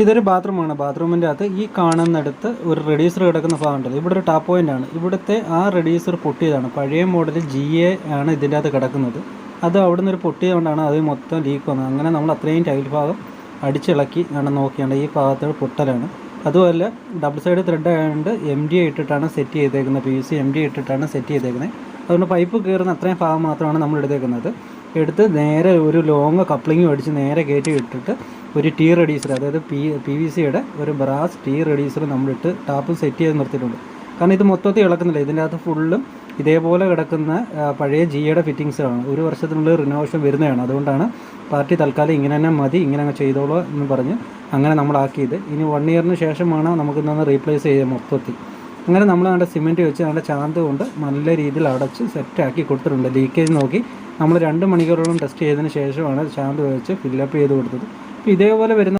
ഇതൊരു ബാത്റൂമാണ്. ബാത്റൂമിൻ്റെ അകത്ത് ഈ കാണുന്നിടത്ത് ഒരു റെഡ്യൂസർ കിടക്കുന്ന ഭാഗമുണ്ടല്ലോ, ഇവിടെ ഒരു ടാപ്പ് പോയിൻ്റാണ്. ഇവിടുത്തെ ആ റെഡ്യൂസർ പൊട്ടിയതാണ്. പഴയ മോഡൽ GA ആണ് ഇതിൻ്റെ അകത്ത് കിടക്കുന്നത്. അത് അവിടെ നിന്നൊരു പൊട്ടിയതുകൊണ്ടാണ് അത് മൊത്തം ലീക്ക് വന്നത്. അങ്ങനെ നമ്മൾ അത്രയും ടൈൽ ഭാഗം അടിച്ചിളക്കി നോക്കിയാണ് ഈ ഭാഗത്തോട് പൊട്ടലാണ്. അതുമല്ല ഡബിൾ സൈഡ് ത്രെഡ് ആയതുകൊണ്ട് MDA ഇട്ടിട്ടാണ് സെറ്റ് ചെയ്തേക്കുന്നത്. PVC MDA ഇട്ടിട്ടാണ് സെറ്റ് ചെയ്തേക്കുന്നത്. അതുകൊണ്ട് പൈപ്പ് കയറുന്ന അത്രയും ഭാഗം മാത്രമാണ് നമ്മൾ എടുത്തേക്കുന്നത്. എടുത്ത് നേരെ ഒരു ലോങ് കപ്ലിങ് അടിച്ച് നേരെ കയറ്റി ഇട്ടിട്ട് ഒരു ടീ റെഡ്യൂസർ, അതായത് PVCയുടെ ഒരു ബ്രാസ് ടീ റെഡ്യൂസർ നമ്മളിട്ട് ടാപ്പ് സെറ്റ് ചെയ്ത് നിർത്തിയിട്ടുണ്ട്. കാരണം ഇത് മൊത്തത്തിൽ ഇളക്കുന്നില്ല. ഇതിൻ്റെ അകത്ത് ഫുള്ളും ഇതേപോലെ കിടക്കുന്ന പഴയ GAയുടെ ഫിറ്റിങ്സാണ്. ഒരു വർഷത്തിനുള്ളിൽ റിനോവേഷൻ വരുന്നതാണ്. അതുകൊണ്ടാണ് പാർട്ടി തൽക്കാലം ഇങ്ങനെ തന്നെ മതി, ഇങ്ങനെ അങ്ങ് ചെയ്തോളൂ എന്ന് പറഞ്ഞ് അങ്ങനെ നമ്മളാക്കിയത്. ഇനി 1 ഇയറിന് ശേഷമാണ് നമുക്കിതൊന്ന് റീപ്ലേസ് ചെയ്യാം മൊത്തത്തിൽ. അങ്ങനെ നമ്മൾ നല്ല സിമെൻറ്റ് വെച്ച് നല്ല ചാന്ത് കൊണ്ട് നല്ല രീതിയിൽ അടച്ച് സെറ്റാക്കി കൊടുത്തിട്ടുണ്ട്. ലീക്കേജ് നോക്കി നമ്മൾ 2 മണിക്കൂറോളം ടെസ്റ്റ് ചെയ്തതിന് ശേഷമാണ് ചാന്ത് വെച്ച് ഫില്ലപ്പ് ചെയ്ത് കൊടുത്തത്. ഇതേപോലെ വരുന്ന